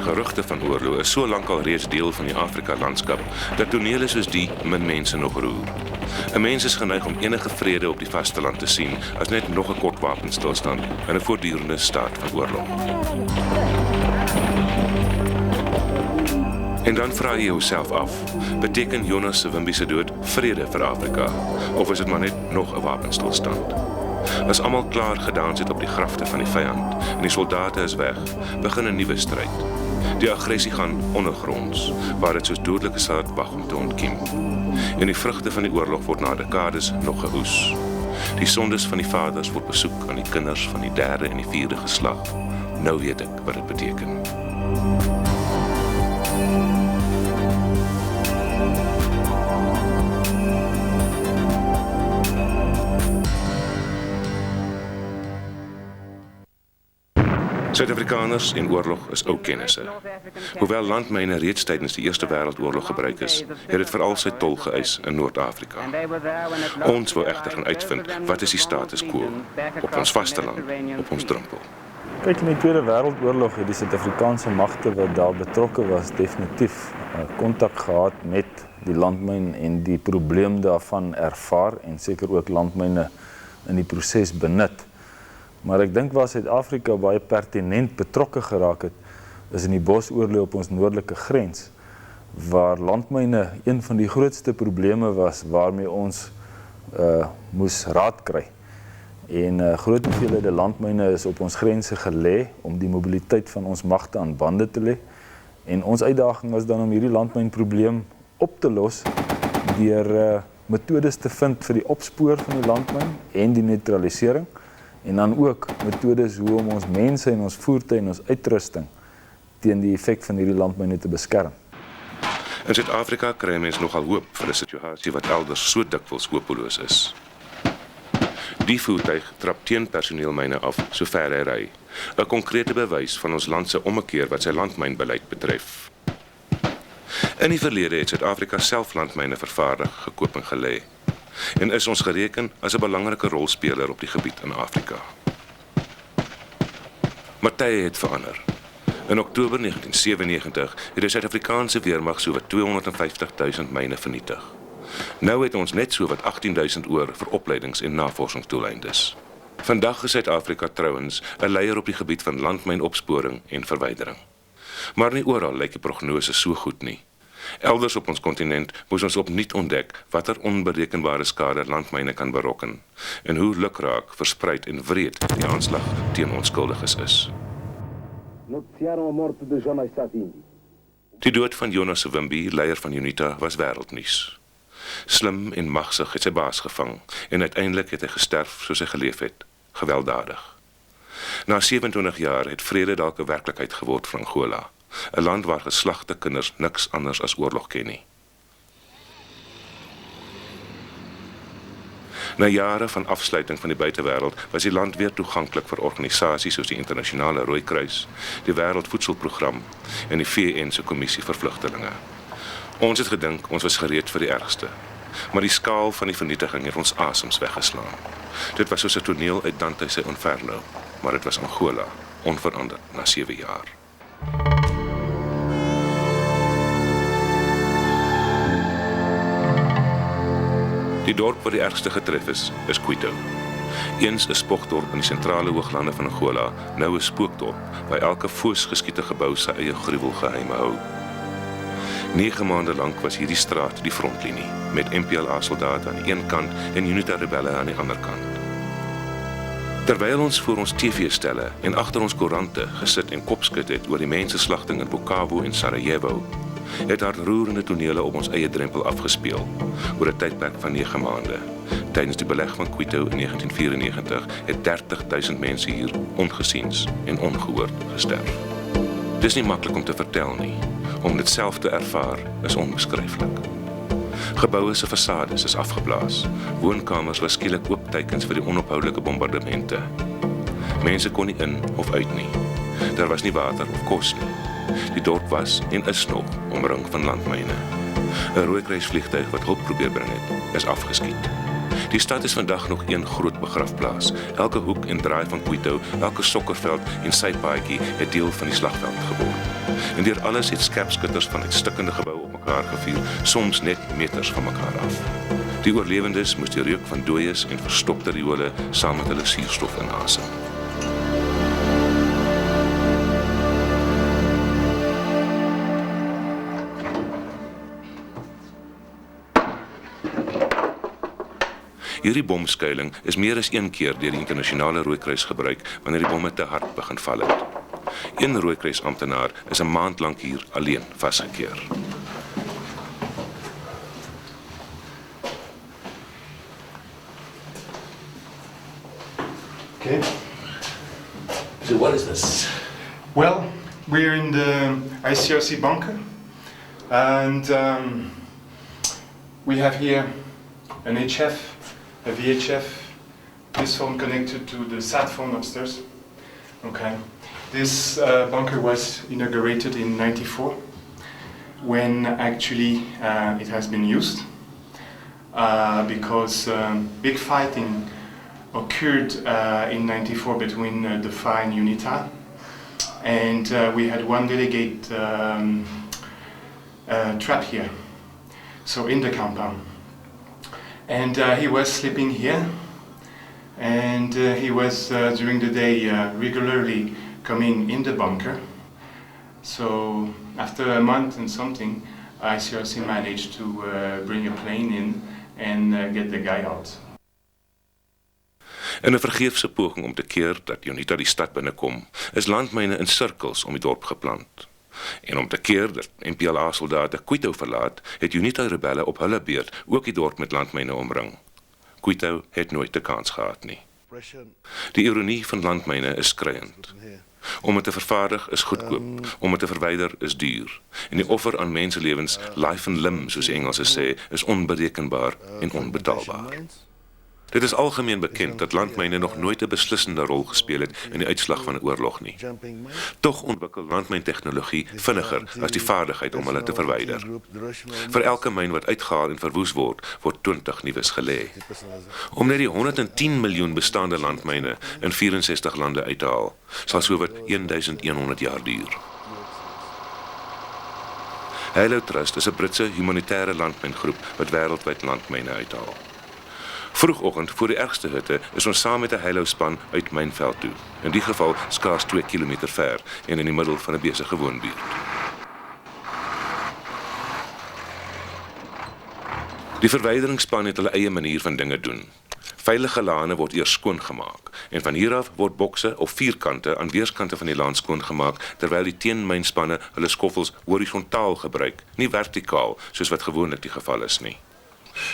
Gerugte van oorlog is so lank al reeds deel van die Afrika-landskap dat tonele soos die min mense nog roer. 'n Mens is geneig om enige vrede op die vasteland te sien as net nog 'n kort wapenstilstand in 'n voortdurende staat van oorlog. En dan vra jy jouself af, beteken Jonas Savimbi se dood vrede vir Afrika, of is dit maar net nog 'n wapenstilstand? As almal klaar gedans het op die grafte van die vyand en die soldate is weg, begin 'n nuwe stryd. Die aggressie gaan ondergronds, waar dit soos dodelike saad wag om te ontkiem. En die vrugte van die oorlog word na dekades nog geoes. Die sondes van die vaders word besoek aan die kinders van die derde en die vierde geslag. Nou weet ek wat dit beteken. Suid-Afrikaners en oorlog is ou kennisse. Hoewel landmyne reeds tydens die Eerste Wêreldoorlog gebruik is, het dit veral sy tol geëis in Noord-Afrika. Ons wil egter gaan uitvind wat is die status quo op ons vasteland, op ons drempel. Kyk, in die Tweede Wêreldoorlog het die Suid-Afrikaanse magte wat daar betrokke was definitief kontak gehad met die landmyn en die probleem daarvan ervaar en seker ook landmyne in die proses benut. Maar ek dink waar Suid-Afrika baie pertinent betrokke geraak het, is in die bosoorlog op ons noordelike grens, waar landmyne een van die grootste probleme was waarmee ons moes raad kry. En groot hoeveelhede landmyne is op ons grense gelê om die mobiliteit van ons magte aan bande te lê. En ons uitdaging was dan om hierdie landmynprobleem op te los deur metodes te vind vir die opspoor van die landmyn en die neutralisering. En dan ook metodes hoe om ons mense en ons voertuie en ons uitrusting teen die effek van hierdie landmyne te beskerm. In Suid-Afrika kry mense nogal hoop vir 'n situasie wat elders so dikwels hopeloos is. Die voertuig trap teen personeelmyne af so ver hy ry. 'n Konkrete bewys van ons land se ommekeer wat sy landmynbeleid betref. In die verlede het Suid-Afrika self landmyne vervaardig, gekoop en gelê. En is ons gereken as 'n belangrike rolspeler op die gebied in Afrika. Maar tye het verander. In Oktober 1997 het die Suid-Afrikaanse weermag sowat 250.000 myne vernietig. Nou het ons net sowat 18.000 oor vir opleidings- en navorsingsdoeleindes. Vandag is Suid-Afrika trouwens 'n leier op die gebied van landmynopsporing en verwydering. Maar nie oral lyk die prognose so goed nie. Elders op ons kontinent moes ons opnuut ontdek watter onberekenbare skade landmyne kan berokken en hoe lukraak, verspreid en wreed die aanslag teen onskuldiges is. Die dood van Jonas Savimbi, leier van UNITA, was wêreldnuus. Slim en magsig het sy baas gevang en uiteindelik het hy gesterf soos hy geleef het, gewelddadig. Na 27 jaar het vrede dalk 'n werklikheid geword vir Angola. 'n land waar geslagte kinders niks anders as oorlog ken nie. Na jare van afsluiting van die buitewêreld was die land weer toeganklik vir organisasies soos die Internasionale Rooikruis, die Wêreldvoedselprogram en die VN se Kommissie vir Vlugtelinge. Ons het gedink ons was gereed vir die ergste, maar die skaal van die vernietiging het ons asems weggeslaan. Dit was soos 'n toneel uit Dante se Inferno, maar dit was Angola, onveranderd na 7 jaar. Die dorp wat die ergste getref is Quito. Eens 'n spogdorp in die sentrale hooglande van Angola, nou 'n spookdorp, waar elke foos geskiete gebou sy eie gruwelgeheime hou. 9 maande lank was hierdie straat die frontlinie, met MPLA-soldate aan die een kant en UNITA-rebelle aan die ander kant. Terwyl ons voor ons TV-stelle en agter ons koerante gesit en kopskud het oor die mensenslagting in Bukavu en Sarajevo, het daar roerende tonele op ons eie drempel afgespeel, oor 'n tydperk van 9 maande. Tydens die beleg van Quito in 1994 het 30.000 mense hier ongesiens en ongehoord gesterf. Dis nie maklik om te vertel nie, om dit self te ervaar is onbeskryflik. Geboue se fasades is afgeblaas, woonkamers was skielik oop teikens vir die onophoudelike bombardemente. Mense kon nie in of uit nie. Daar was nie water of kos nie. Die dorp was en is nog omring van landmyne. 'n Rooikruisvliegtuig wat hulp probeer bring het, is afgeskiet. Die stad is vandag nog een groot begrafplaas. Elke hoek en draai van Quito, elke sokkerveld en sypaadjie het deel van die slagveld geword. En deur alles het skerpskutters van uitstikkende geboue op mekaar gevuur, soms net meters van mekaar af. Die oorlewendes moes die reuk van dooies en verstopte riole saam met hulle suurstof inasem. Hierdie bomskuiling is meer as een keer deur die internasionale Rooikruis gebruik wanneer die bomme te hard begin val het. Een Rooikruisamptenaar is 'n maand lank hier alleen vasgekeer. Okay. So what is this? Well, we're in the ICRC bunker, and we have here an HF, a VHF, this phone connected to the sat phone upstairs. Okay. This bunker was inaugurated in '94, when actually it has been used, because big fighting occurred in '94 between the FAR and UNITA, and we had one delegate trapped here, so in the compound, and he was sleeping here, and he was during the day regularly coming in the bunker. So after a month and something, ICRC managed to bring a plane in and get the guy out. In 'n vergeefse poging om te keer dat UNITA die stad binnekom, is landmyne in sirkels om die dorp geplant. En om te keer dat MPLA-soldate Quito verlaat, het UNITA-rebelle op hulle beurt ook die dorp met landmyne omring. Quito het nooit 'n kans gehad nie. Die ironie van landmyne is skriwend. Om dit te vervaardig is goedkoop, om dit te verwyder is duur. En die offer aan menselewens, life and limb, soos die Engelse sê, is onberekenbaar en onbetaalbaar. Dit is algemeen bekend dat landmyne nog nooit 'n beslissende rol gespeel het in die uitslag van 'n oorlog nie. Tog ontwikkel landmyntegnologie vinniger as die vaardigheid om hulle te verwyder. Vir elke myn wat uitgehaal en verwoes word, word 20 nuus gelê. Om net die 110 miljoen bestaande landmyne in 64 lande uit te haal, sal sowat 1100 jaar duur. Halo Trust is 'n Britse humanitêre landmyngroep wat wêreldwyd landmyne uithaal. Vroegoggend voor die ergste hitte is ons saam met 'n Halo-span uit Mynveld toe. In die geval skaars 2 kilometer ver en in die middel van 'n besige woonbuurt. Die verwyderingsspan het hulle eie manier van dinge doen. Veilige lane word eers skoongemaak en van hier af word bokse of vierkante aan weerskante van die laan skoongemaak terwyl die teenmynspanne hulle skoffels horisontaal gebruik, nie vertikaal soos wat gewoonlik die geval is nie.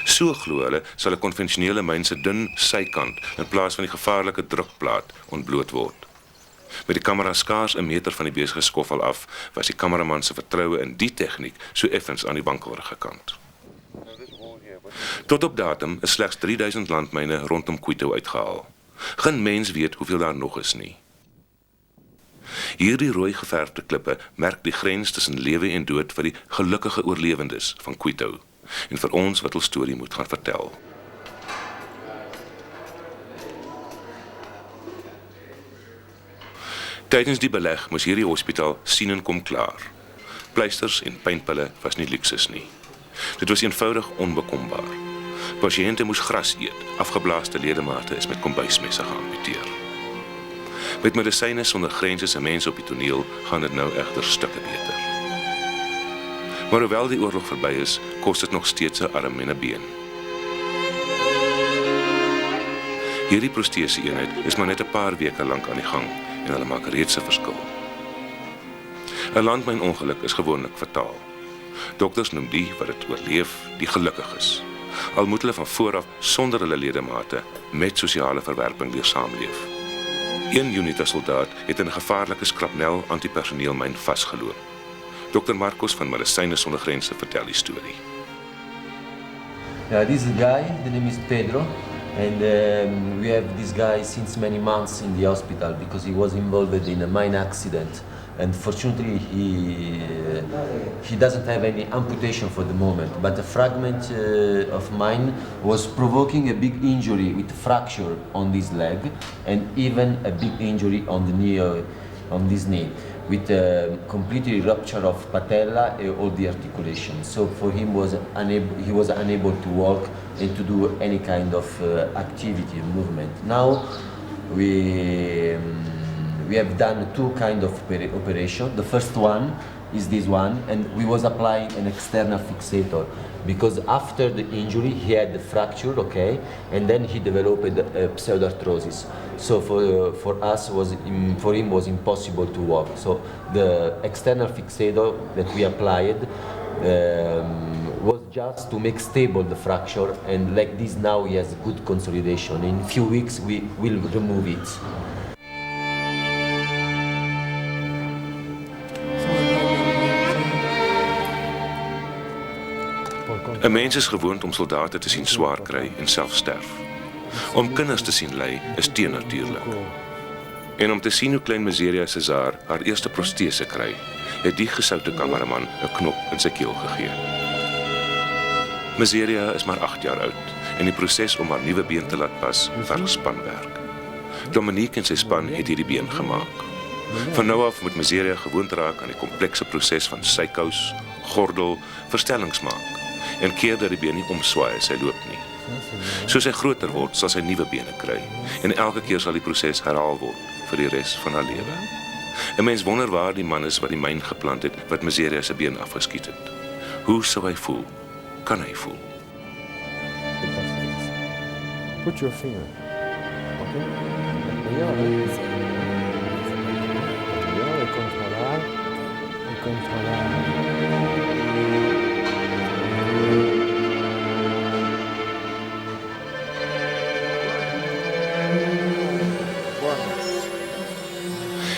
So glo hulle sal 'n konvensionele myn se dun sykant in plaas van die gevaarlike drukplaat ontbloot word. Met die kamera skaars 'n meter van die besige skoffel af, was die kameraman se vertroue in die tegniek so effens aan die wankelrige kant. Tot op datum is slegs 3000 landmyne rondom Quito uitgehaal. Geen mens weet hoeveel daar nog is nie. Hierdie rooi geverfde klippe merk die grens tussen lewe en dood vir die gelukkige oorlewendes van Quito. En vir ons wat hul storie moet gaan vertel. Tydens die beleg moes hierdie hospitaal sien en kom klaar. Pleisters en pynpille was nie luksus nie. Dit was eenvoudig onbekombaar. Pasiënte moes gras eet, afgeblaaste ledemate is met kombuismesse geamputeer. Met Medisyne Sonder Grense se mense op die toneel gaan dit nou egter stukke beter. Maar hoewel die oorlog verby is, kos dit nog steeds 'n arm en 'n been. Hierdie protese-eenheid is maar net 'n paar weke lank aan die gang en hulle maak reeds 'n verskil. 'n Landmynongeluk is gewoonlik fataal. Dokters noem die wat dit oorleef, die gelukkig is. Al moet hulle van vooraf sonder hulle ledemate met sosiale verwerping weer saamleef. Een UNITA-soldaat het in 'n gevaarlike skrapnel antipersoneelmyn vasgeloop. Dr. Marcos van Medisyne Sonder Grense vertel die storie. This guy, the name is Pedro, and we have this guy since many months in the hospital because he was involved in a mine accident and fortunately he doesn't have any amputation for the moment. But a fragment of mine was provoking a big injury with fracture on this leg, and even a big injury on the knee, on this knee, with a completely rupture of patella and all the articulations. So for him he was unable to walk and to do any kind of activity, movement. Now we have done two kind of operation. The first one is this one, and we was applying an external fixator because after the injury he had the fracture, okay, and then he developed a pseudoarthrosis. So for him was impossible to walk. So the external fixator that we applied was just to make stable the fracture, and like this now he has good consolidation. In a few weeks we will remove it. 'n Mens is gewoond om soldate te sien swaar kry en self sterf. Om kinders te sien ly is teennatuurlik. En om te sien hoe klein Miseria Cesar haar eerste protese kry, het die gesoute kameraman 'n knop in sy keel gegee. Miseria is maar 8 jaar oud en die proses om haar nuwe been te laat pas verg spanwerk. Dominique en sy span het hierdie been gemaak. Van nou af moet Miseria gewoond raak aan die komplekse proses van sykous, gordel, verstellings maak en keer dat die been nie omswaai as hy loop nie. Soos hy groter word, sal sy nuwe bene kry en elke keer sal die proses herhaal word vir die res van haar lewe. 'n Mens wonder waar die man is wat die myn geplant het wat Miseria se been afgeskiet het. Hoe sou hy voel? Kan hy voel? Put your finger. Okay? Controlar.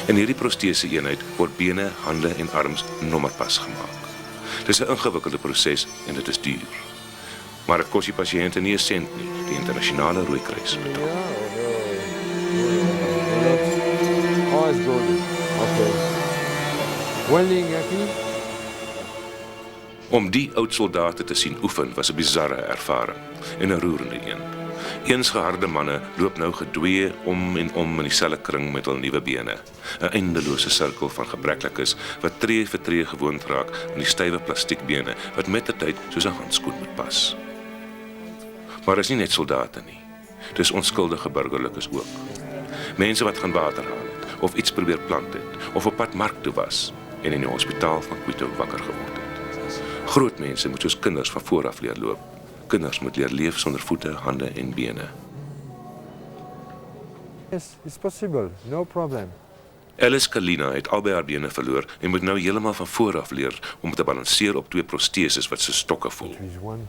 In hierdie protese eenheid word bene, hande en arms nommerpas gemaak. Dis 'n ingewikkelde proses en dit is duur. Maar dit kos die pasiënte nie 'n sent nie, die internasionale Rooikruis betaal. Oh, it's good. Okay. Welding aquí. Om die oud soldate te sien oefen was 'n bizarre ervaring en 'n roerende een. Eens geharde manne loop nou gedwee om en om in dieselfde kring met hul nuwe bene. 'n Eindelose sirkel van gebreklikes wat tree vir tree gewoond raak aan die stywe plastiekbene wat met die tyd soos 'n handskoen moet pas. Maar is nie net soldate nie. Dis onskuldige burgerlikes ook. Mense wat gaan water haal het, of iets probeer plant het, of op pad mark toe was en in die hospitaal van Quito wakker geword het. Groot mense moet soos kinders van voor af leer loop. Kinders moet leer leef sonder voete, hande en bene. Yes, it's possible. No problem. Alice Kalina het albei haar bene verloor en moet nou heeltemal van voor af leer om te balanseer op twee proteses wat so stokke voel. There is one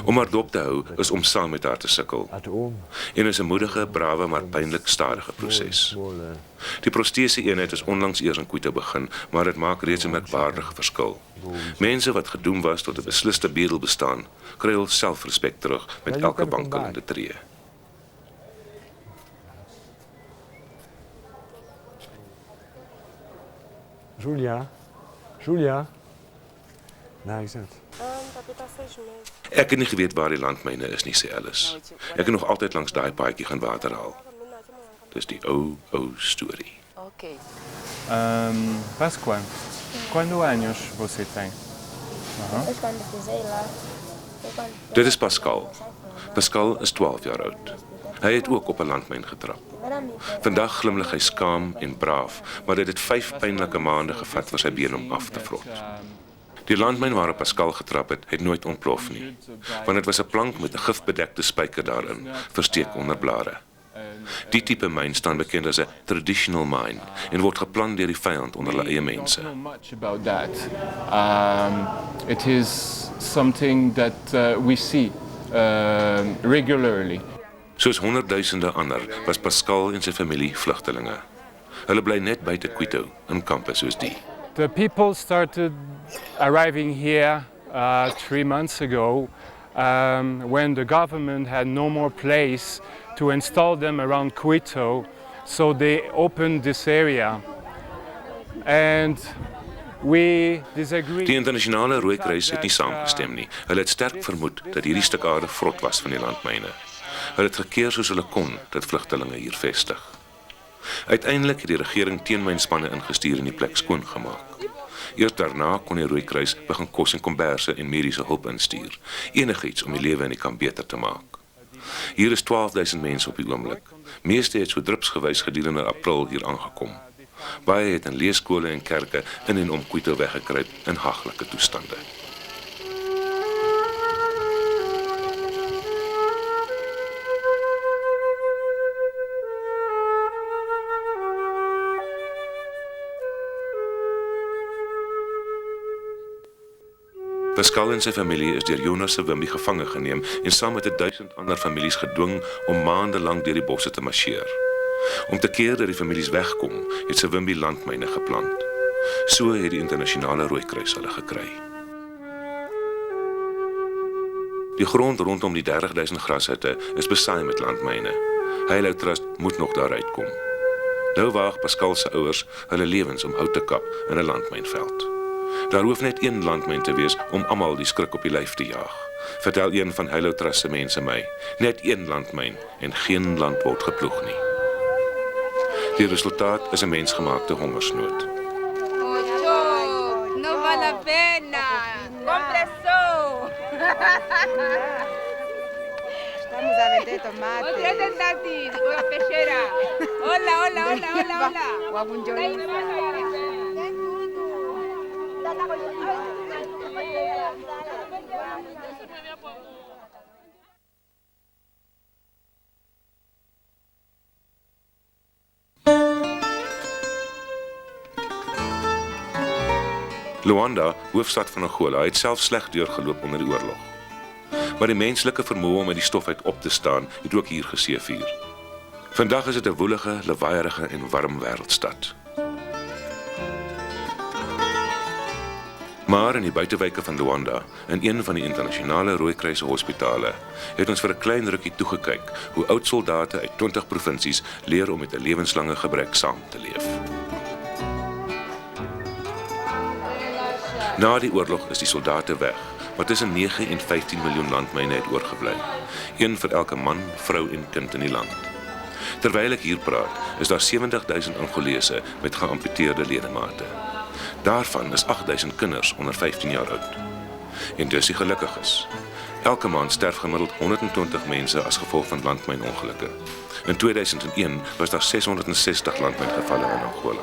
Om haar dop te hou is om saam met haar te sukkel. at home. En is 'n moedige, brawe maar pynlik stadige proses. Small, Die protese eenheid is onlangs eers in Quito begin, maar dit maak reeds 'n merkwaardige verskil. Mense wat gedoem was tot 'n besliste bedelbestaan, kry hul selfrespek terug met elke wankelende tree. Julia. Nou, is het. Papi tá 6 meses. Ek het nie geweet waar die landmyne is nie, sê Alice. Ek het nog altyd langs daai paadjie gaan water haal. Dis die ou storie. Ok. Pascoal, quantos anos você tem? Depois quando pisei lá, Dit is Pascal. Pascal is 12 jaar oud. Hy het ook op 'n landmyn getrap. Vandag glimlag hy skaam en braaf, maar dit het 5 pynlike maande gevat vir sy been om af te vrot. Die landmyn waarop Pascal getrap het nooit ontplof nie, want dit was 'n plank met 'n gifbedekte spyker daarin, versteek onder blare. Die tipe myn staan bekend as 'n traditional mine en word geplan deur die vyand onder hulle eie mense. We don't know much about that. It is something that we see regularly. Soos honderdduisende ander was Pascal en sy familie vlugtelinge. Hulle bly net buite Quito in kampe soos die. The people started arriving here 3 months ago when the government had no more place to install them around Quito, so they opened this area. and we disagreed. Die internasionale Rooikruis het nie saamgestem nie. Hulle het sterk vermoed dat hierdie stuk aarde vrot was van die landmyne. Hulle het gekeer soos hulle kon dat vlugtelinge hier vestig. Uiteindelik het die regering teenmynspanne ingestuur en die plek skoongemaak. Eers daarna kon die Rooikruis begin kos en komberse en mediese hulp instuur. Enigiets om die lewe in die kamp beter te maak. Hier is 12.000 mense op die oomblik. Meeste het so drupsgewys gedurende April hier aangekom. Baie het in leeskole en kerke in en om Quito weggekruip in haglike toestande. Pascal en sy familie is deur Jonas se Wimby gevange geneem en saam met 1000 ander families gedwing om maande lank deur die bosse te marcheer. Om te keer dat die families wegkom, het se Wimby landmyne geplant. So het die internasionale Rooikruis hulle gekry. Die grond rondom die 30.000 grashutte is besaai met landmyne. Halo Trust moet nog daar uitkom. Nou waag Pascal se ouers hulle lewens om hout te kap in 'n landmynveld. Daar hoef net een landmyn te wees om almal die skrik op die lyf te jaag. Vertel een van Halo Trust se mense my. Net een landmyn en geen land word geploeg nie. Die resultaat is 'n mensgemaakte hongersnood. Ocho, no vale la pena. Compresó. Estamos a vender tomate. Otra tentativa, una pechera. Hola, hola, hola, hola, hola. Guapunjolista. Luanda, hoofstad van Angola, het self sleg deurgeloop onder die oorlog. Maar die menslike vermoë om met die stof uit op te staan, het ook hier geseëvier. Vandag is dit 'n woelige, lawaaierige en warm wêreldstad. Maar in die buitewyke van Luanda, in een van die internasionale Rooikruis hospitale, het ons vir 'n klein rukkie toegekyk hoe oud soldate uit 20 provinsies leer om met 'n lewenslange gebrek saam te leef. Na die oorlog is die soldate weg, maar tussen 9 en 15 miljoen landmyne het oorgebly. Een vir elke man, vrou en kind in die land. Terwyl ek hier praat, is daar 70.000 Angolese met geamputeerde ledemate. Daarvan is 8.000 kinders onder 15 jaar oud. En dis die gelukkiges. Elke maand sterf gemiddeld 120 mense as gevolg van landmynongelukke. In 2001 was daar 660 landmyngevalle in Angola.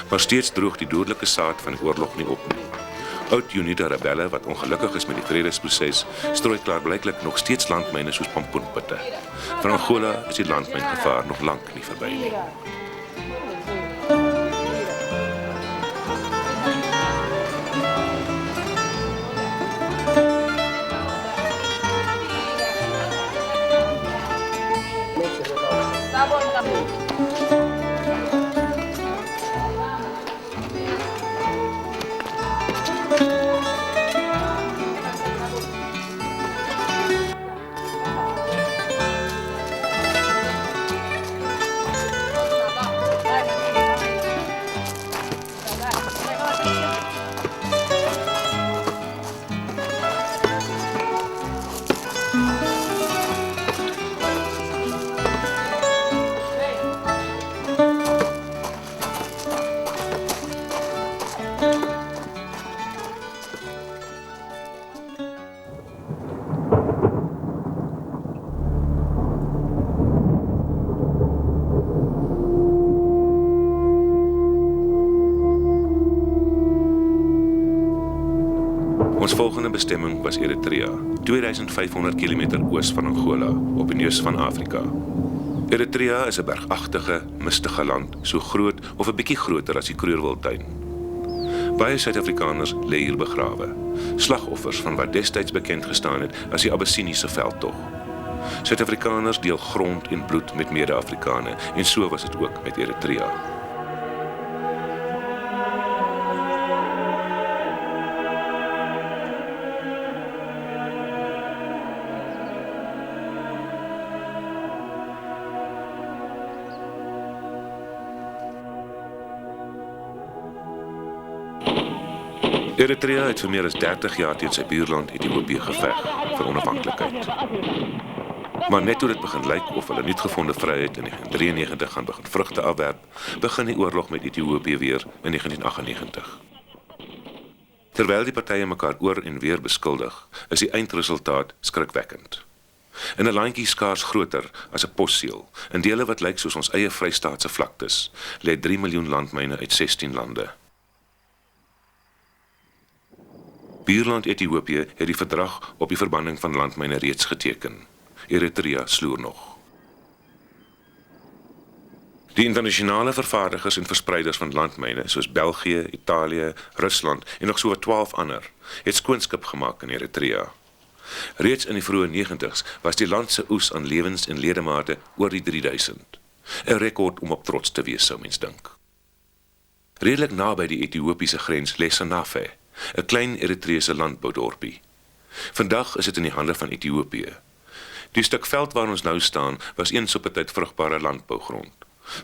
Maar steeds droog die dodelike saad van die oorlog nie op nie. Oud-UNITA rebelle wat ongelukkig is met die vredesproses, strooi klaarblyklik nog steeds landmyne soos pompoenpitte. Vir Angola is die landmyngevaar nog lank nie verby nie. Ons volgende bestemming was Eritrea, 2500 km oos van Angola, op die neus van Afrika. Eritrea is 'n bergagtige, mistige land, so groot of 'n bietjie groter as die Kroonwiltuin. Baie Suid-Afrikaners lê hier begrawe, slagoffers van wat destyds bekend gestaan het as die Abessiniese veldtog. Suid-Afrikaners deel grond en bloed met mede-Afrikane, en so was dit ook met Eritrea. Eritrea het vir meer as 30 jaar teen sy buurland Ethiopië geveg vir onafhanklikheid. Maar net toe dit begin lyk of hulle nuutgevonde vryheid in 1993 gaan begin vrugte afwerp, begin die oorlog met Ethiopië weer in 1998. Terwyl die partye mekaar oor en weer beskuldig, is die eindresultaat skrikwekkend. In 'n landjie skaars groter as 'n posseël, in dele wat lyk soos ons eie Vrystaatse vlaktes, lê 3 miljoen landmyne uit 16 lande. Buurland Ethiopië het die verdrag op die verbanning van landmyne reeds geteken. Eritrea sloer nog. Die internasionale vervaardigers en verspreiders van landmyne, soos België, Italië, Rusland en nog so 12 ander, het skoonskip gemaak in Eritrea. Reeds in die vroeë 90's was die land se oes aan lewens en ledemate oor die 3000. 'n rekord om op trots te wees, sou mens dink. Redelik naby die Ethiopiese grens lê Sanafe, 'n klein Eritreese landboudorpie. Vandag is dit in die hande van Ethiopië. Die stuk veld waar ons nou staan, was eens op 'n tyd vrugbare landbougrond.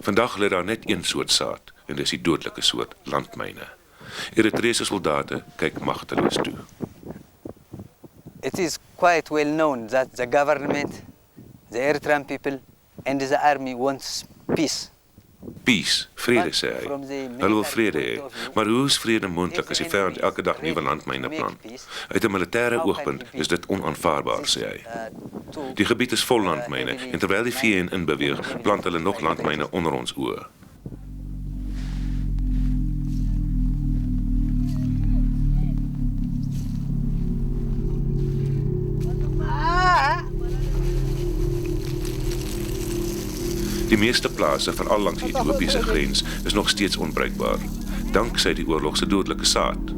Vandag lê daar net een soort saad, en dis die dodelike soort landmyne. Eritreese soldate kyk magteloos toe. It is quite well known that the government, the Eritrean people and the army wants peace. Peace, vrede sê hy. Hulle wil vrede hê. Maar hoe is vrede moontlik as die vyand elke dag nuwe landmyne plant? Uit 'n militêre oogpunt is dit onaanvaarbaar, sê hy. Die gebied is vol landmyne en terwyl die VN inbeweeg, plant hulle nog landmyne onder ons oë. Die meeste plase, veral langs die Ethiopiese grens, is nog steeds onbruikbaar, danksy die oorlog se dodelike saad.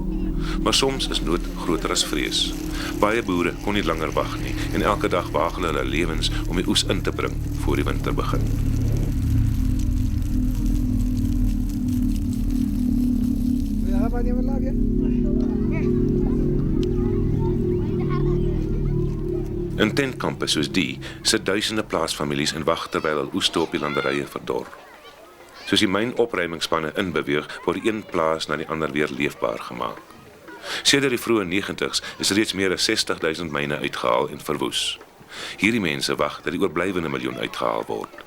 Maar soms is nood groter as vrees. Baie boere kon nie langer wag nie en elke dag waag hulle lewens om die oes in te bring voor die winter begin. In tentkampe soos die sit duisende plaasfamilies en wag terwyl hul oeste op die landerye verdor. Soos die mynopruimingsspanne inbeweeg, word een plaas na die ander weer leefbaar gemaak. Sedert die vroeë 90's is reeds meer as 60.000 myne uitgehaal en verwoes. Hierdie mense wag dat die oorblywende miljoen uitgehaal word.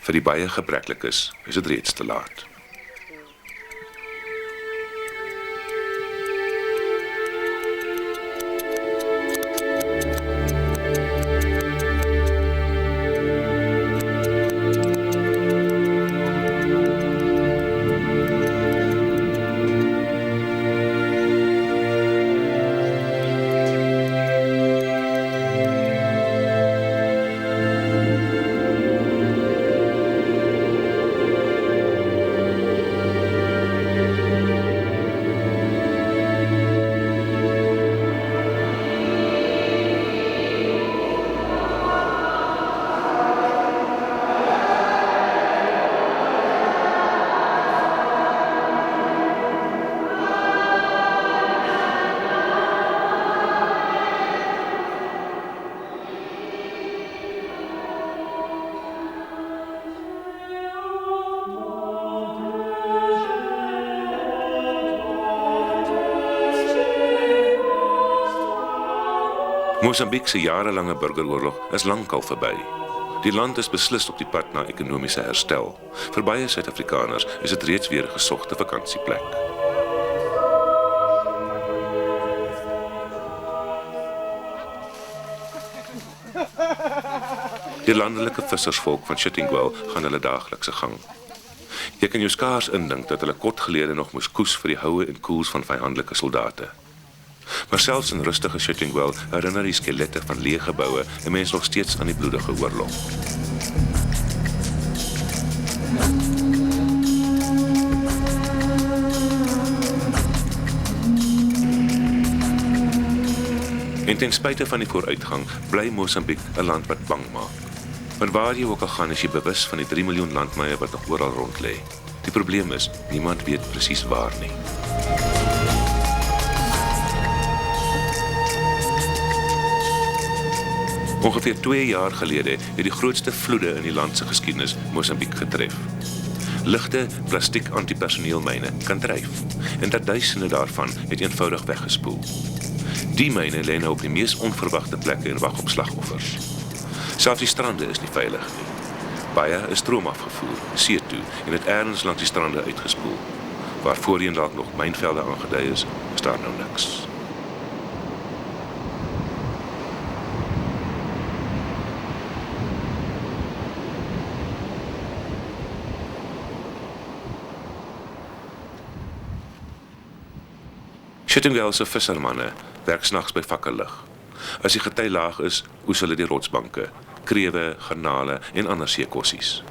Vir die baie gebreklikes is dit reeds te laat. Mosambiek se jarelange burgeroorlog is lankal verby. Die land is beslis op die pad na ekonomiese herstel. Vir baie Suid-Afrikaners is dit reeds weer 'n gesogte vakansieplek. Die landelike vissersvolk van Shittingwell gaan hulle daaglikse gang. Jy kan jou skaars indink dat hulle kort gelede nog moes koes vir die houe en koels van vyandelike soldate. Maar selfs in rustige Shittingwell herinner die skelette van leë geboue en mense nog steeds aan die bloedige oorlog. En ten spyte van die vooruitgang, bly Mosambiek 'n land wat bang maak. Want waar jy ook al gaan, is jy bewus van die 3 miljoen landmyne wat nog oral rond lê. Die probleem is, niemand weet presies waar nie. Ongeveer 2 jaar gelede het die grootste vloede in die land se geskiedenis Mosambiek getref. Ligte plastiek antipersoneelmyne kan dryf en dat duisende daarvan het eenvoudig weggespoel. Die myne lê nou op die mees onverwagte plekke en wag op slagoffers. Selfs die strande is nie veilig nie. Baie is stroom afgevoer, see toe en het ergens langs die strande uitgespoel. Waar voorheen dalk nog mynvelde aangedui is daar nou niks. Chittagong se vissermanne werk snags by vakkellig. As die gety laag is, oes hulle die rotsbanke, krewe, garnale en ander seekossies.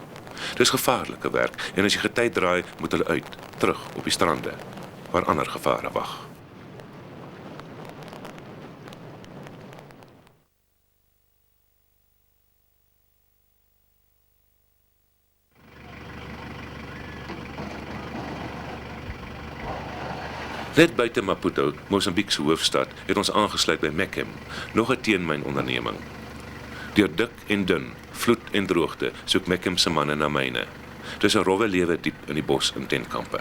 Dis gevaarlike werk en as die gety draai, moet hulle uit, terug op die strande, waar ander gevare wag. Net buite Maputo, Mosambiek se hoofstad, het ons aangesluit by Mechem, nog 'n teenmynonderneming. Deur dik en dun, vloed en droogte, soek Mechem se manne na myne. Dis 'n rowwe lewe diep in die bos in tentkampe.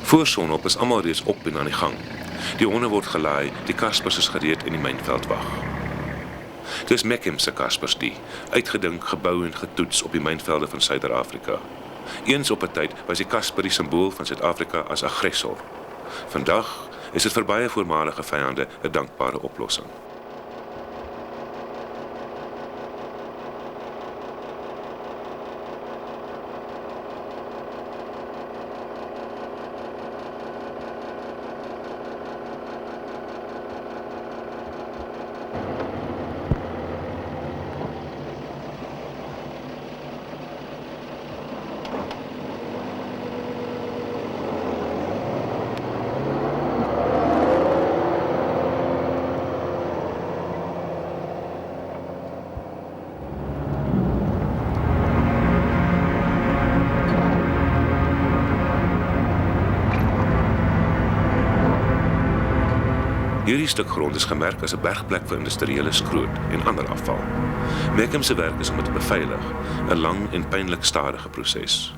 Voor sonop is almal reeds op en aan die gang. Die honde word gelaai, die kaspers is gereed in die mynveld wag. Dis Mechem se kaspers die, uitgedink, gebou en getoets op die mynvelde van Suider-Afrika. Eens op 'n tyd was die kasper die simbool van Suid-Afrika as aggressor. Vandag is dit vir baie voormalige vyande 'n dankbare oplossing. Hierdie stuk grond is gemerk as 'n bergplek vir industriële skroot en ander afval. Mechem se werk is om dit te beveilig, 'n lang en pynlik stadige proses.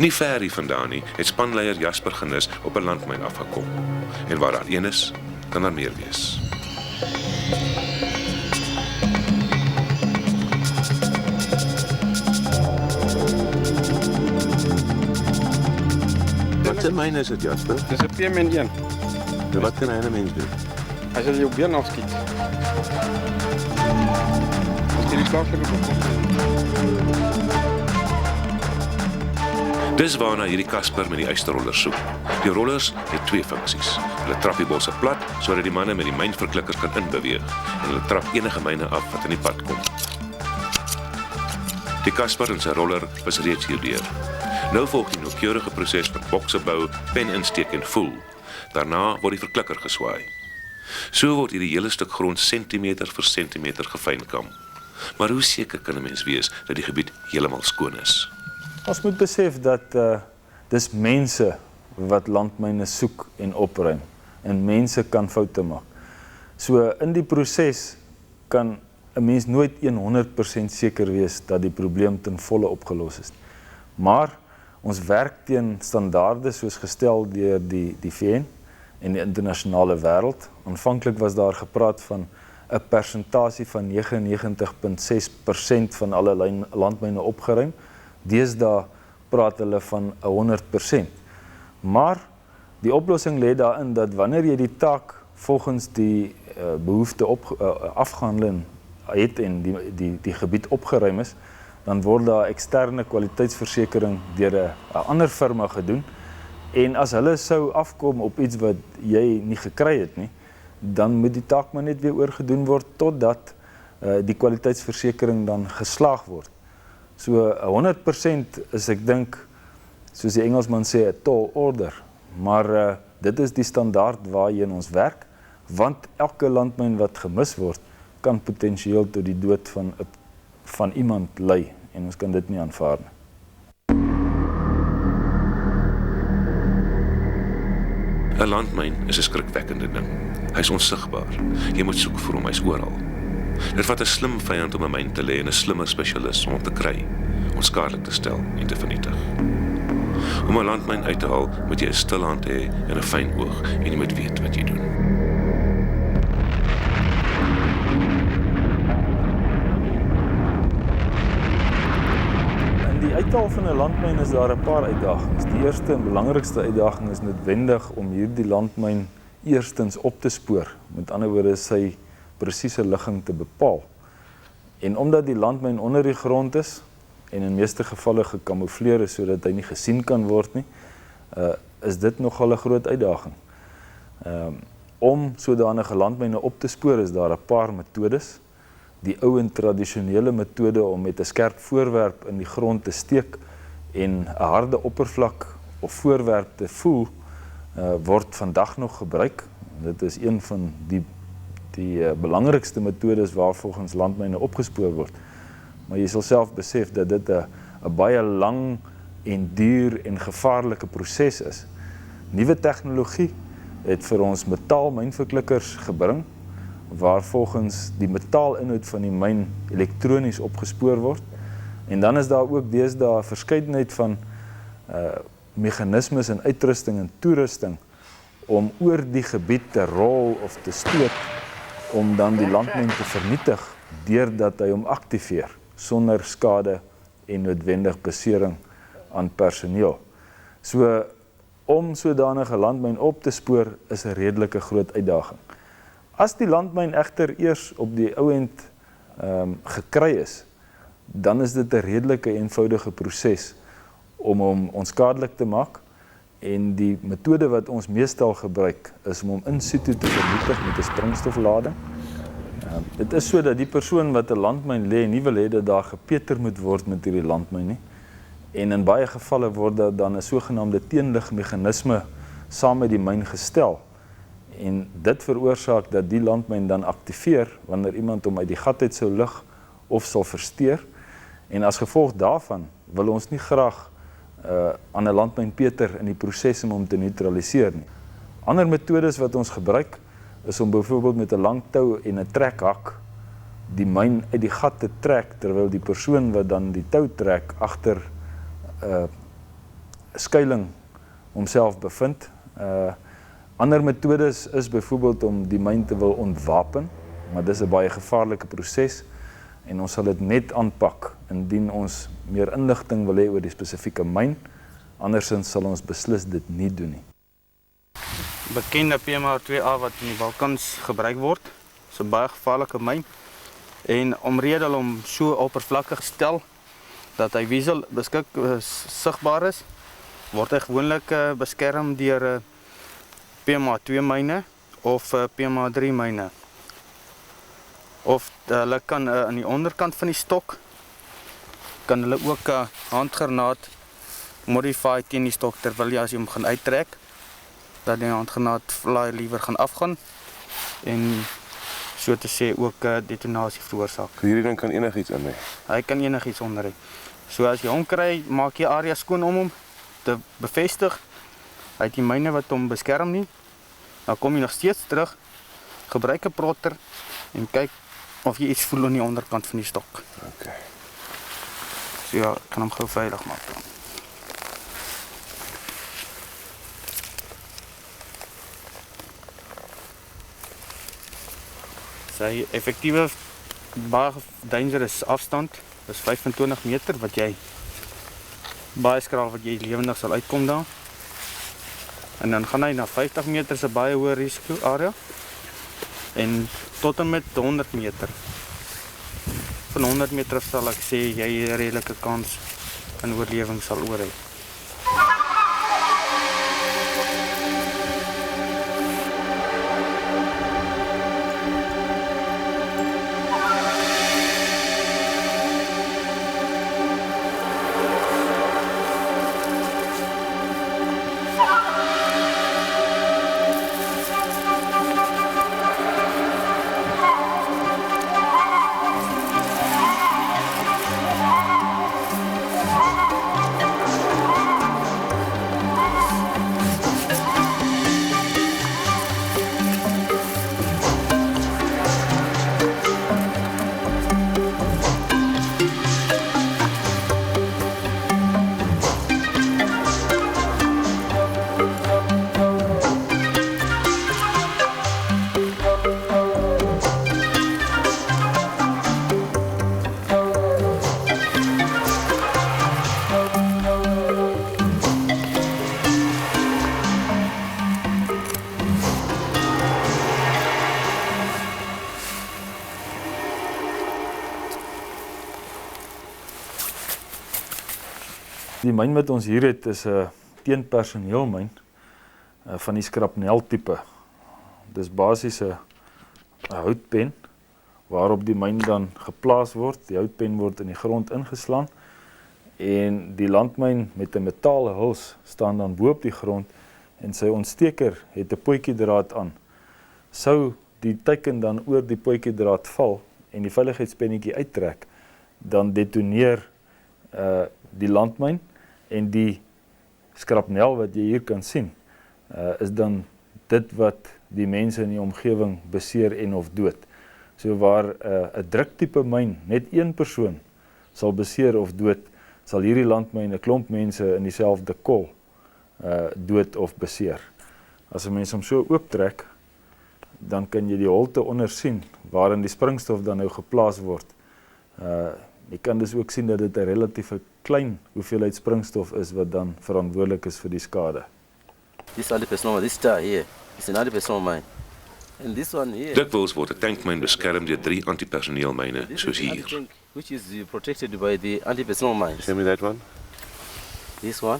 Nie ver hiervandaan nie, het spanleier Jasper Genis op 'n landmyn afgekom. En waar daar een is, kan daar meer wees. Wat 'n myn is dit, Jasper? Dis 'n PM1. En wat kan hy 'n mens doen? Hy sal jou been afskiet. As jy die plaaslike Dis waarna hierdie kasper met die ysterrollers soek. Die rollers het twee funksies. Hulle trap die bosse plat, sodat die manne met die mynverklikkers kan inbeweeg, en hulle trap enige myne af wat in die pad kom. Die kasper en sy roller was reeds hierdeur. Nou volg die noukeurige proses van bokse bou, pen insteek en voel. Daarna word die verklikker geswaai. So word hierdie hele stuk grond sentimeter vir sentimeter gefynkam. Maar hoe seker kan 'n mens wees dat die gebied heeltemal skoon is? Ons moet besef dat dis mense wat landmyne soek en opruim. En mense kan foute maak. So in die proses kan 'n mens nooit 100% seker wees dat die probleem ten volle opgelos is. Maar ons werk teen standaarde soos gestel deur die VN en die internasionale wêreld. Aanvanklik was daar gepraat van 'n persentasie van 99,6% van alle landmyne opgeruim. Deesdae praat hulle van 100%. Maar die oplossing lê daarin dat wanneer jy die taak volgens die behoefte afgehandel het en die gebied opgeruim is, dan word daar eksterne kwaliteitsversekering deur 'n ander firma gedoen En as hulle sou afkom op iets wat jy nie gekry het nie, dan moet die taak maar net weer oorgedoen word totdat die kwaliteitsversekering dan geslaag word. So 100% is ek dink, soos die Engelsman sê, 'n tall order, maar dit is die standaard waarheen ons werk, want elke landmyn wat gemis word, kan potensieel tot die dood van iemand lei, en ons kan dit nie aanvaar nie. Een landmyn is 'n skrikwekkende ding. Hy's onsigbaar. Jy moet soek vir hom, hy's oral. Dit vat 'n slim vyand om 'n myn te lê en 'n slimmer spesialis om hom te kry, onskadelik te stel en te vernietig. Om 'n landmyn uit te haal, moet jy 'n stil hand hê en 'n fyn oog, en jy moet weet wat jy doen. Die uithaal van 'n landmyn is daar 'n paar uitdagings. Die eerste en belangrikste uitdaging is noodwendig om hierdie landmyn eerstens op te spoor, met ander woorde sy presiese ligging te bepaal. En omdat die landmyn onder die grond is, en in meeste gevalle gekamoufleer is sodat hy nie gesien kan word nie, is dit nogal 'n groot uitdaging. Om sodanige landmyne op te spoor is daar 'n paar metodes. Die ou en tradisionele metode om met 'n skerp voorwerp in die grond te steek en 'n harde oppervlak of voorwerp te voel, word vandag nog gebruik. Dit is een van die belangrikste metodes waar volgens landmyne opgespoor word. Maar jy sal self besef dat dit 'n baie lang en duur en gevaarlike proses is. Nuwe tegnologie het vir ons metaalmynverklikkers gebring, waar volgens die metaalinhoud van die myn elektronies opgespoor word. En dan is daar ook deesdae 'n verskeidenheid van meganismes en uitrusting en toerusting om oor die gebied te rol of te stoot, om dan die landmyn te vernietig, deurdat hy hom aktiveer, sonder skade en noodwendig besering aan personeel. So, om sodanige landmyn op te spoor, is 'n redelike groot uitdaging. As die landmyn egter eers op die ou end gekry is, dan is dit 'n redelike eenvoudige proses om hom onskadelik te maak, en die metode wat ons meestal gebruik is om hom in situ te vernietig met 'n springstoflading. Dit is so dat die persoon wat 'n landmyn lê nie wil hê dat daar gepeter moet word met hierdie landmyn nie, en in baie gevalle word daar dan 'n sogenaamde teenligmeganisme saam met die myn gestel. En dit veroorsaak dat die landmyn dan aktiveer wanneer iemand hom uit die gat uit sou lig of sal versteur. En as gevolg daarvan wil ons nie graag aan 'n landmyn peter in die proses om hom te neutraliseer nie. Ander metodes wat ons gebruik is om byvoorbeeld met 'n lang tou en 'n trekhak die myn uit die gat te trek, terwyl die persoon wat dan die tou trek agter 'n skuiling homself bevind. Ander metodes is byvoorbeeld om die myn te wil ontwapen, maar dis 'n baie gevaarlike proses, en ons sal dit net aanpak indien ons meer inligting wil hê oor die spesifieke myn. Andersins sal ons beslis dit nie doen nie. Bekende PMR2A wat in die Balkans gebruik word, is 'n baie gevaarlike myn, en omrede hulle hom so oppervlakkig gestel dat hy visueel sigbaar is, word hy gewoonlik beskerm deur PMA2 myne of PMA3 myne. Of hulle kan aan die onderkant van die stok, kan hulle ook 'n handgranaat modify teen die stok, terwyl jy as jy hom gaan uittrek, dat die handgranaat fly liewer gaan afgaan, en so te sê ook detonasie veroorsaak. Hierdie ding kan enigiets in hê. Hy kan enigiets onder hê. So as jy hom kry, maak jy area skoon om hom te bevestig. Hy het die myne wat hom beskerm nie. Dan kom jy nog steeds terug, gebruik 'n protter en kyk of jy iets voel aan die onderkant van die stok. Okay. So ja, ek kan hom gou veilig maak. Sy effektiewe baie dangerous afstand is 25 meter wat jy baie skraal wat jy lewendig sal uitkom daar. En dan gaan hy na 50 meter se baie hoë risiko area en tot en met 100 meter. Van 100 meter af sal ek sê jy 'n redelike kans in oorlewing sal oor hê. Die myn wat ons hier het is 'n teenpersoneelmyn van die skrapnel tipe. Dis basies 'n houtpen waarop die myn dan geplaas word. Die houtpen word in die grond ingeslaan en die landmyn met 'n metale huls staan dan bo op die grond en sy ontsteker het 'n potjiedraad aan. Sou die teiken dan oor die potjiedraad val en die veiligheidspennetjie uittrek, dan detoneer die landmyn en die skrapnel wat jy hier kan sien, is dan dit wat die mense in die omgewing beseer en of dood. So waar 'n druktipe myn net een persoon sal beseer of dood, sal hierdie landmyn 'n klomp mense in dieselfde kol dood of beseer. As 'n mens hom so ooptrek, dan kan jy die holte onder sien waarin die springstof dan nou geplaas word. Jy kan dus ook sien dat dit 'n relatief klein hoeveelheid springstof is wat dan verantwoordelik is vir die skade. This anti-personnel mine, this star here, is an anti-personnel mine. And this one here, Dikwels word 'n tankmyn beskerm deur 3 antipersoneelmyne soos hier. tank, which is protected by the anti-personnel mines. Show me that one. This one,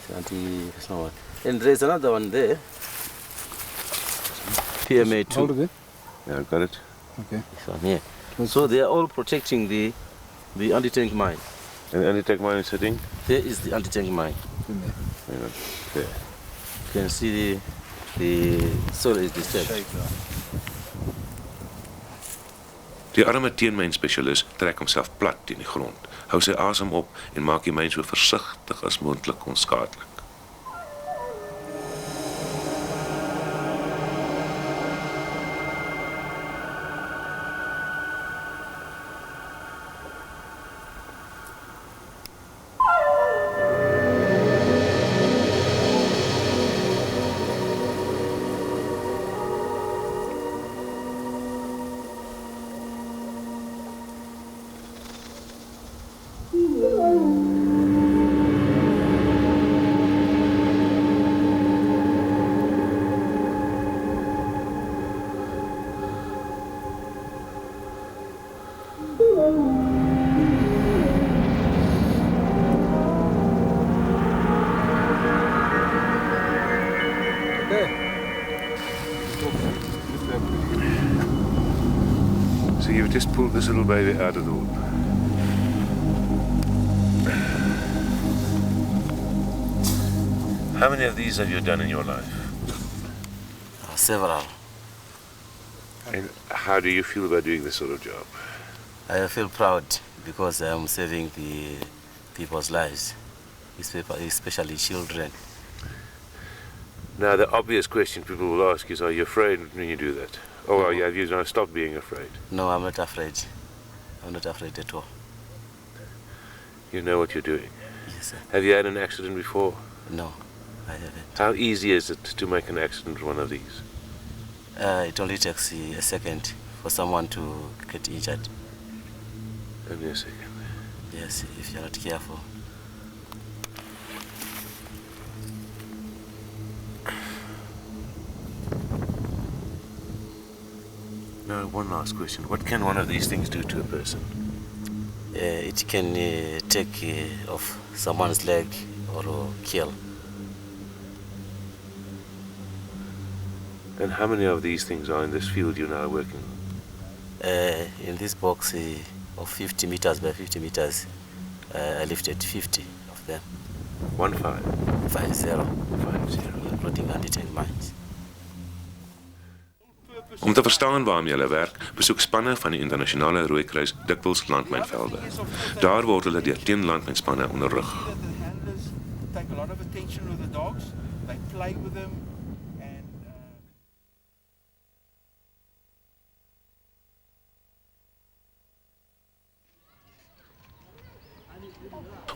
it's anti-personnel one. And there's another one there, PMA2. Hold it there. Yeah, I've got it. Okay. This one here. So they are all protecting the anti-tank mine. And the anti-tank mine is sitting? There is the anti-tank mine. Hang on. There. You can see the soil is disturbed. Die arme teenmynspesialis trek homself plat teen die grond, hou sy asem op en maak die myn so versigtig as moontlik onskadelik. So you've just pulled this little baby out of the womb. How many of these have you done in your life? Several. And how do you feel about doing this sort of job? I feel proud because I am saving the people's lives, especially children. Now, the obvious question people will ask is, are you afraid when you do that? Or have you now stopped being afraid? No, I'm not afraid. I'm not afraid at all. You know what you're doing? Yes, sir. Have you had an accident before? No, I haven't. How easy is it to make an accident with one of these? It only takes a second for someone to get injured. Only a second. Yes, if you're not careful. Now, one last question. What can one of these things do to a person? It can take off someone's leg or kill. And how many of these things are in this field you're now working on? In this box of 50 meters by 50 meters, I lifted 50 of them. 1-5? 5-0. 5-0. Including anti-tank mines. Om te verstaan waarmee hulle werk, besoek spanne van die internasionale Rooikruis dikwels landmynvelde. Daar word hulle deur teenlandmynspanne onderrig. Take a lot of attention with the dogs. They play with them.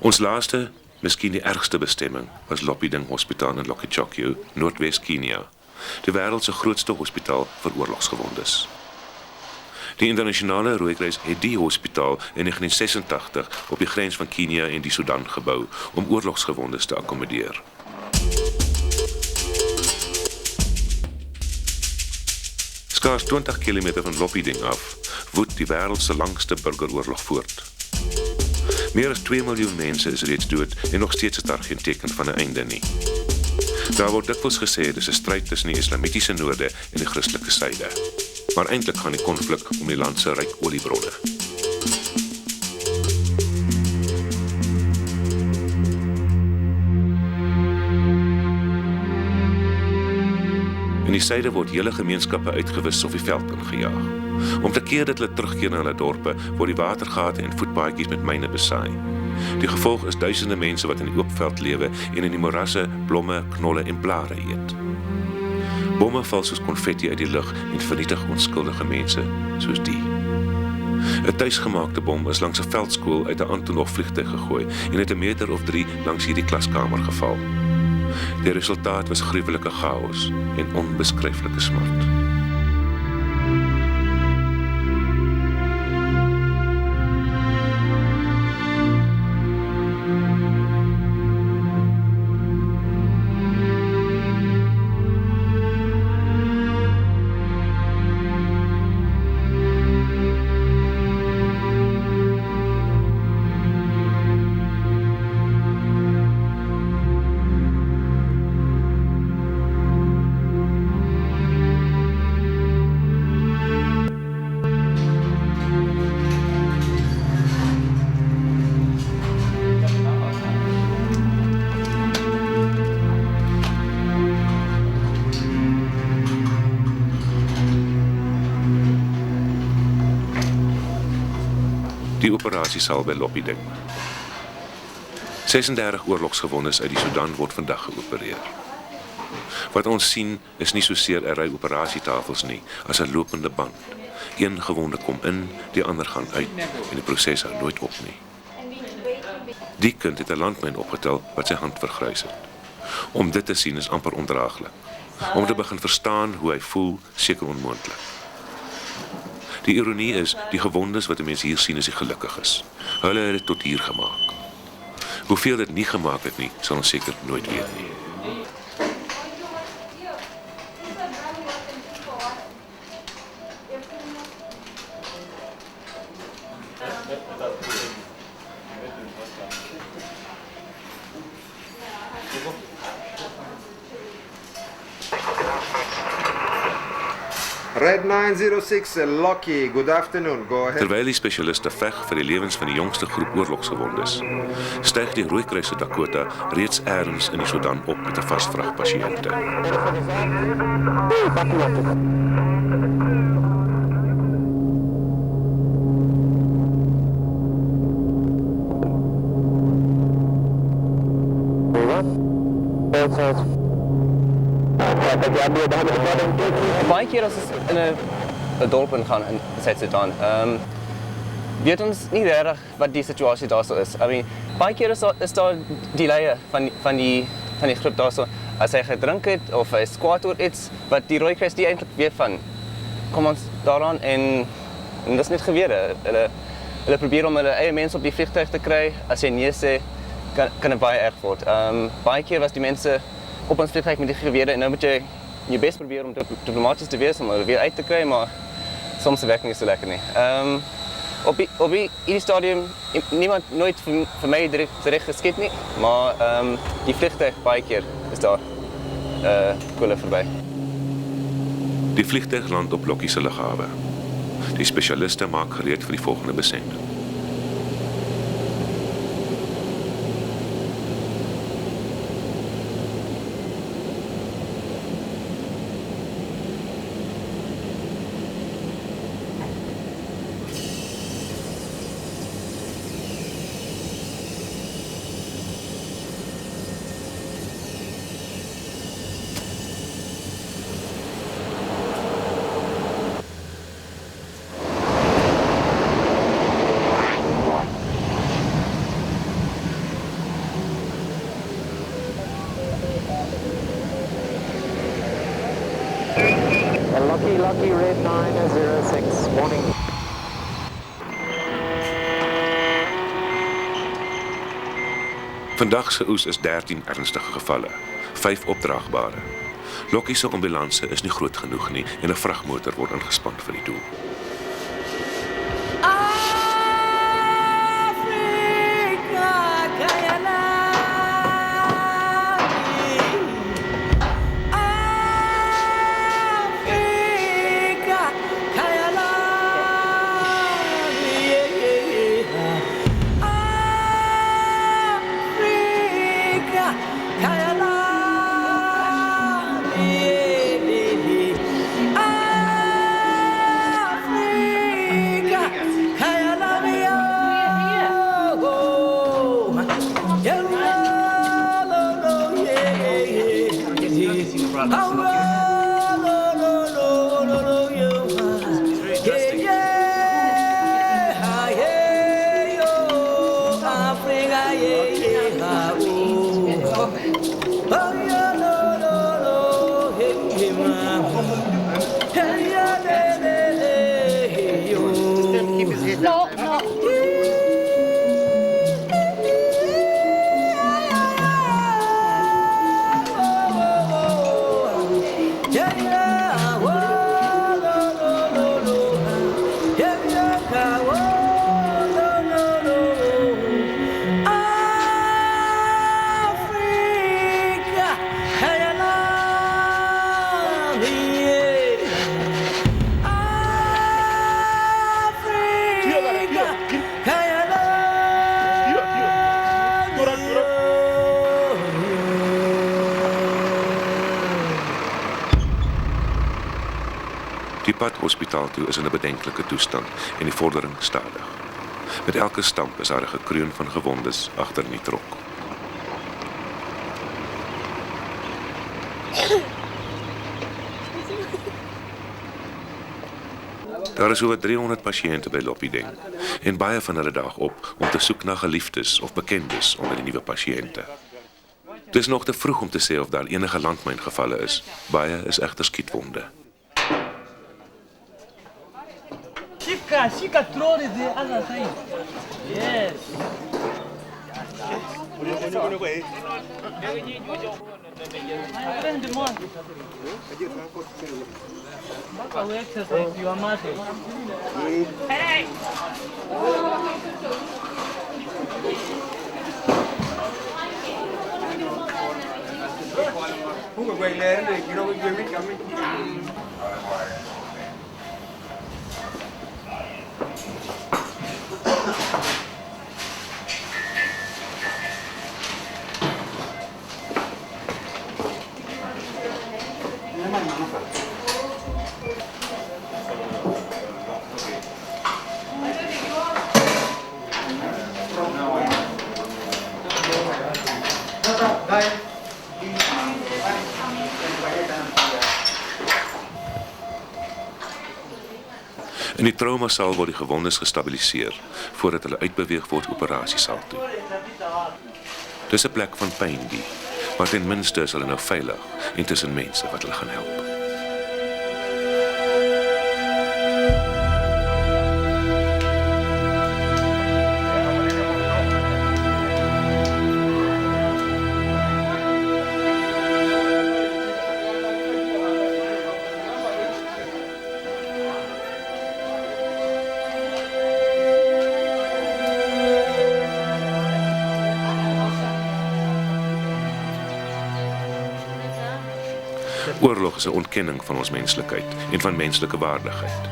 Ons laaste, miskien die ergste bestemming, was Lopiding Hospitaal in Lokichokyo, Noordwes Kenia, die wêreld se grootste hospitaal vir oorlogsgewondes. Die internasionale Rooikruis het die hospitaal in 1986 op die grens van Kenia en die Sudan gebou om oorlogsgewondes te akkommodeer. Skaars 20 km van Lopiding af woed die wêreld se langste burgeroorlog voort. Meer as 2 miljoen mense is reeds dood en nog steeds is daar geen teken van 'n einde nie. Daar word dikwels gesê dis 'n stryd tussen die islamitiese noorde en die Christelike suide. Maar eintlik gaan die konflik om die land se ryk oliebronne. In die suide word hele gemeenskappe uitgewis of die veld ingejaag. Om te keer dat hulle terugkeer na hulle dorpe, word die watergate en voetpaadjies met myne besaai. Die gevolg is duisende mense wat in die oop veld lewe en in die morasse, blomme, knolle en blare eet. Bomme val soos konfetti uit die lug en vernietig onskuldige mense soos die. 'n Tuisgemaakte bom is langs 'n veldskool uit 'n Antonov vliegtuig gegooi en het 'n meter of 3 langs hierdie klaskamer geval. Die resultaat was gruwelike chaos en onbeskryflike smart. Die operasie sal by Loppie ding. 36 oorlogsgewondes uit die Sudan word vandag geopereer. Wat ons sien is nie soseer 'n ry operasietafels nie, as 'n lopende band. Een gewonde kom in, die ander gaan uit en die proses hou nooit op nie. Die kind het 'n landmyn opgetel wat sy hand vergrys het. Om dit te sien is amper ondraaglik. Om te begin verstaan hoe hy voel, seker onmoontlik. Die ironie is, die gewondes wat die mens hier sien is die gelukkiges. Hulle het dit tot hier gemaak. Hoeveel dit nie gemaak het nie, sal ons seker nooit weet nie. Red 906, Lucky, good afternoon, go ahead. Terwyl die spesialiste veg vir die lewens van die jongste groep oorlogsgewondes, styg die Rooikruis se Dakota reeds eers in die Sudan op met 'n vasvrag pasiënte. Baie keer as ons in 'n dorp ingaan in Suid-Sudan, weet ons nie regtig wat die situasie daar is. I mean, baie keer is daar delay van die groep daar so. As hy gedrink het of hy is kwaad oor iets wat die Rooikruis nie eintlik weet van, kom ons daaraan en dis net gebeur. Hulle probeer om hulle eie mense op die vliegtuig te kry. As jy nee sê, kan dit baie erg word. Baie keer was die mense op ons vliegtuig met die gewere en nou moet jy je best probeer om diplomatisch te wees om er weer uit te krijgen, maar soms werkt het niet zo lekker nie. Op die stadium niemand nooit voor mij direct geskiet nie, maar die vliegtuig baie keer is daar koele voorbij. Die vliegtuig land op Lokkie se lughawe. Die spesialiste maak gereed vir die volgende besending. Lucky Red 906, morning. Vandag se oes is 13 ernstige gevalle, 5 opdraagbare. Lokkie se ambulanse is nie groot genoeg nie en 'n vragmotor word ingespan vir die doel. Africa! Die pad hospitaal toe is in 'n bedenklike toestand en die vordering stadig. Met elke stamp is daar 'n gekreun van gewondes agter in die trok. Daar is oor 300 pasiënte by Lopideng en baie van hulle daag op om te soek na geliefdes of bekendes onder die nuwe pasiënte. Dit is nog te vroeg om te sê of daar enige landmyngevalle is. Baie is egter skietwonde. Chica, trore de Alatai. Yes. Hey! In die traumasaal word die gewondes gestabiliseer voordat hulle uitbeweeg word operasiesaal toe. Dis 'n plek van pyn die, maar ten minste is hulle nou veilig en tussen mense wat hulle gaan help. Oorlog is 'n ontkenning van ons menslikheid en van menslike waardigheid.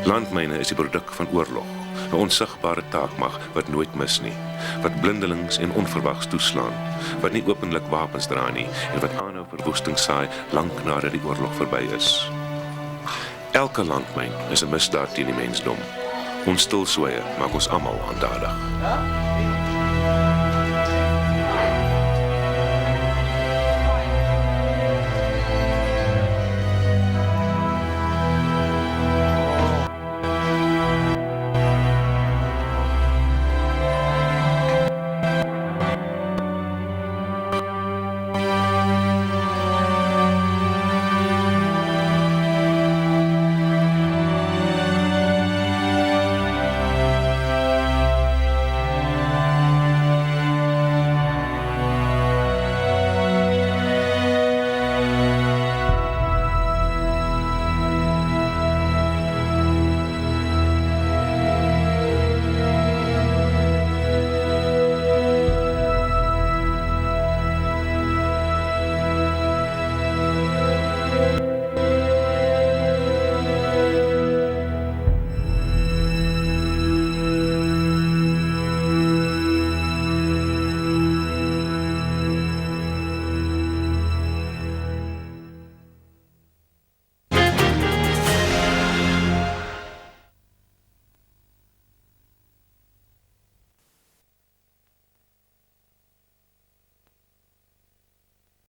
Landmyne is die produk van oorlog, 'n onsigbare taakmag wat nooit mis nie, wat blindelings en onverwags toeslaan, wat nie openlik wapens dra nie en wat aanhou verwoesting saai lank nadat die oorlog verby is. Elke landmyn is 'n misdaad teen die mensdom. Ons stilswye maak ons almal aandadig.